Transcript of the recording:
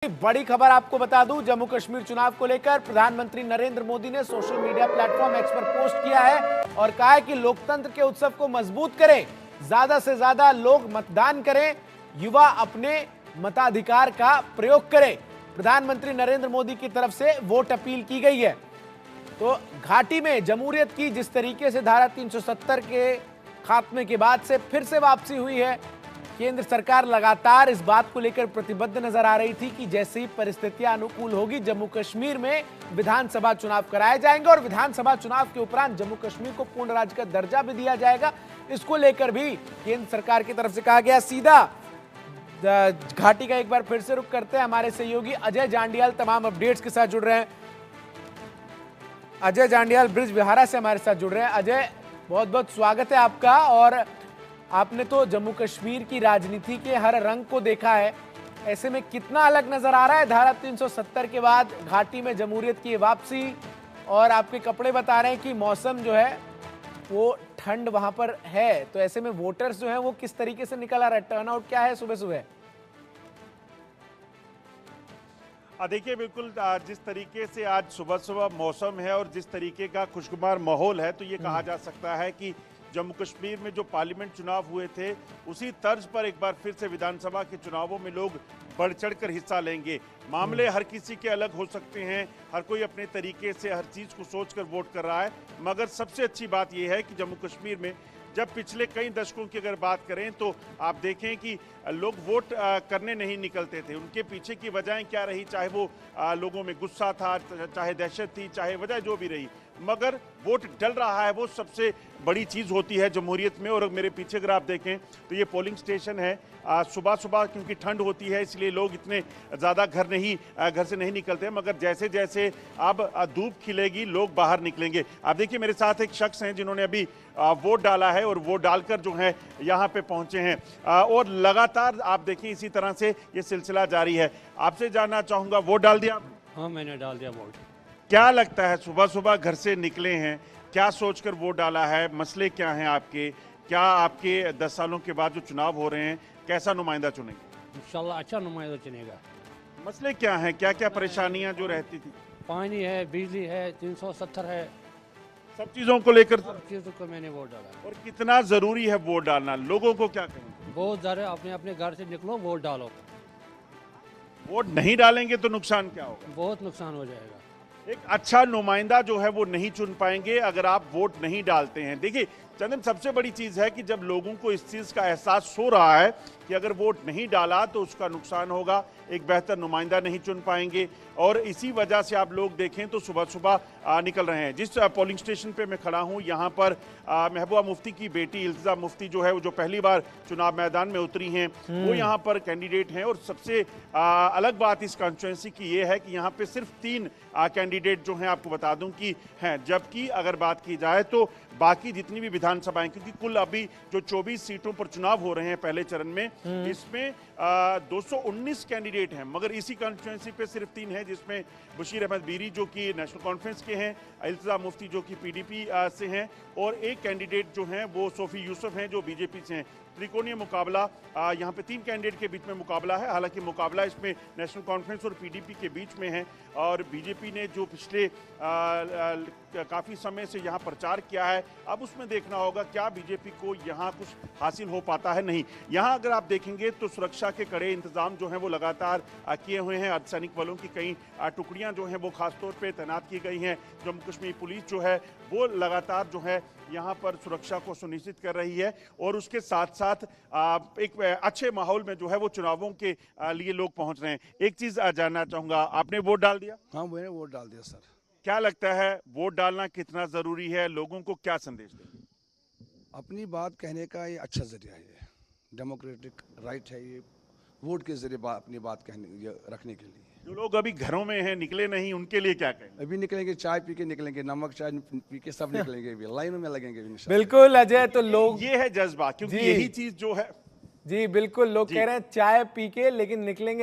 बड़ी खबर आपको बता दूं, जम्मू कश्मीर चुनाव को लेकर प्रधानमंत्री नरेंद्र मोदी ने सोशल मीडिया प्लेटफॉर्म एक्स पर पोस्ट किया है और कहा है कि लोकतंत्र के उत्सव को मजबूत करें, ज्यादा से ज्यादा लोग मतदान करें, युवा अपने मताधिकार का प्रयोग करें। प्रधानमंत्री नरेंद्र मोदी की तरफ से वोट अपील की गई है। तो घाटी में जमहूरियत की जिस तरीके से धारा 370 के खात्मे के बाद से फिर से वापसी हुई है, केंद्र सरकार लगातार इस बात को लेकर प्रतिबद्ध नजर आ रही थी कि जैसे ही परिस्थितियां अनुकूल होगी जम्मू कश्मीर में विधानसभा चुनाव कराए जाएंगे और विधानसभा चुनाव के उपरांत जम्मू कश्मीर को पूर्ण राज्य का दर्जा भी दिया जाएगा। इसको लेकर भी केंद्र सरकार की तरफ से कहा गया। सीधा घाटी का एक बार फिर से रुख करते हैं, हमारे सहयोगी अजय जांडियाल तमाम अपडेट्स के साथ जुड़ रहे हैं। अजय जांडियाल ब्रिज बिहारा से हमारे साथ जुड़ रहे हैं। अजय, बहुत बहुत स्वागत है आपका। और आपने तो जम्मू कश्मीर की राजनीति के हर रंग को देखा है, ऐसे में कितना अलग नजर आ रहा है धारा 370 के बाद घाटी में जमहूरियत की वापसी? और आपके कपड़े बता रहे हैं कि मौसम जो है वो ठंड वहां पर है, तो ऐसे में वोटर्स जो है वो किस तरीके से निकल आ रहा है? टर्नआउट क्या है सुबह सुबह? देखिए, बिल्कुल जिस तरीके से आज सुबह सुबह मौसम है और जिस तरीके का खुशगवार माहौल है, तो ये कहा जा सकता है कि जम्मू कश्मीर में जो पार्लियामेंट चुनाव हुए थे उसी तर्ज पर एक बार फिर से विधानसभा के चुनावों में लोग बढ़ चढ़कर हिस्सा लेंगे। मामले हर किसी के अलग हो सकते हैं, हर कोई अपने तरीके से हर चीज़ को सोचकर वोट कर रहा है, मगर सबसे अच्छी बात यह है कि जम्मू कश्मीर में जब पिछले कई दशकों की अगर बात करें तो आप देखें कि लोग वोट करने नहीं निकलते थे। उनके पीछे की वजहें क्या रही, चाहे वो लोगों में गुस्सा था, चाहे दहशत थी, चाहे वजह जो भी रही, मगर वोट डल रहा है, वो सबसे बड़ी चीज़ होती है जमहूरियत में। और मेरे पीछे अगर आप देखें तो ये पोलिंग स्टेशन है। सुबह सुबह क्योंकि ठंड होती है इसलिए लोग इतने ज़्यादा घर से नहीं निकलते, मगर जैसे जैसे अब धूप खिलेगी लोग बाहर निकलेंगे। आप देखिए, मेरे साथ एक शख्स हैं जिन्होंने अभी वोट डाला है और वोट डालकर जो है यहाँ पे पहुँचे हैं और लगातार आप देखिए इसी तरह से ये सिलसिला जारी है। आपसे जानना चाहूँगा, वोट डाल दिया आपने? हाँ, मैंने डाल दिया वोट। क्या लगता है, सुबह सुबह घर से निकले हैं, क्या सोचकर वोट डाला है? मसले क्या हैं आपके? क्या आपके 10 सालों के बाद जो चुनाव हो रहे हैं कैसा नुमाइंदा चुनेंगे? इंशाल्लाह अच्छा नुमाइंदा चुनेगा। मसले क्या हैं, क्या क्या परेशानियां जो रहती थी? पानी है, बिजली है, 370 है, सब चीज़ों को लेकर सब चीज़ों को मैंने वोट डाला। और कितना ज़रूरी है वोट डालना, लोगों को क्या कहें? बहुत ज़्यादा, अपने अपने घर से निकलो, वोट डालो। वोट नहीं डालेंगे तो नुकसान क्या होगा? बहुत नुकसान हो जाएगा। एक अच्छा नुमाइंदा जो है वो नहीं चुन पाएंगे अगर आप वोट नहीं डालते हैं। देखिए चंदन, सबसे बड़ी चीज़ है कि जब लोगों को इस चीज़ का एहसास हो रहा है कि अगर वोट नहीं डाला तो उसका नुकसान होगा, एक बेहतर नुमाइंदा नहीं चुन पाएंगे, और इसी वजह से आप लोग देखें तो सुबह सुबह निकल रहे हैं। जिस पोलिंग स्टेशन पे मैं खड़ा हूँ यहाँ पर महबूबा मुफ्ती की बेटी इल्तिजा मुफ्ती जो है वो जो पहली बार चुनाव मैदान में उतरी हैं वो यहाँ पर कैंडिडेट हैं। और सबसे अलग बात इस कॉन्स्टिट्यूंसी की ये है कि यहाँ पे सिर्फ 3 कैंडिडेट जो हैं आपको बता दूं कि हैं, जबकि अगर बात की जाए तो बाकी जितनी भी विधानसभाएं, क्योंकि कुल अभी जो 24 सीटों पर चुनाव हो रहे हैं पहले चरण में, इसमें 219 कैंडिडेट हैं, मगर इसी कॉन्स्टिट्यूंसी पे सिर्फ 3 हैं, जिसमें बशीर अहमद बीरी जो कि नेशनल कॉन्फ्रेंस के हैं, इल्तिजा मुफ्ती जो कि पीडीपी से हैं, और एक कैंडिडेट जो हैं वो सोफी यूसुफ हैं जो बीजेपी से हैं। त्रिकोणीय मुकाबला यहाँ पे 3 कैंडिडेट के बीच में मुकाबला है। हालांकि मुकाबला इसमें नेशनल कॉन्फ्रेंस और पीडीपी के बीच में है, और बीजेपी ने जो पिछले काफ़ी समय से यहाँ प्रचार किया है, अब उसमें देखना होगा क्या बीजेपी को यहाँ कुछ हासिल हो पाता है। नहीं, यहाँ अगर आप देखेंगे तो सुरक्षा के कड़े इंतजाम जो हैं वो लगातार किए हुए हैं। अर्धसैनिक बलों की कई टुकड़ियाँ जो हैं वो खासतौर पर तैनात की गई हैं। जम्मू कश्मीर पुलिस जो है वो लगातार जो है यहाँ पर सुरक्षा को सुनिश्चित कर रही है, और उसके साथ साथ एक अच्छे माहौल में जो है वो चुनावों के लिए लोग पहुँच रहे हैं। एक चीज़ जानना चाहूँगा, आपने वोट डाल दिया? हाँ, मैंने वोट डाल दिया सर। क्या लगता है वोट डालना कितना ज़रूरी है, लोगों को क्या संदेश देंगे? अपनी बात कहने का ये अच्छा जरिया है, ये डेमोक्रेटिक राइट है, ये वोट के जरिए अपनी बात कहने रखने के लिए। जो लोग अभी घरों में हैं, निकले नहीं, उनके लिए क्या कहेंगे? अभी निकलेंगे, चाय पी के निकलेंगे, नमक चाय पी के सब निकलेंगे, अभी लाइनों में लगेंगे भी। बिल्कुल अजय, तो लोग, ये है जज्बा, क्योंकि यही चीज़ जो है। जी बिल्कुल, लोग कह रहे हैं चाय पी के लेकिन निकलेंगे।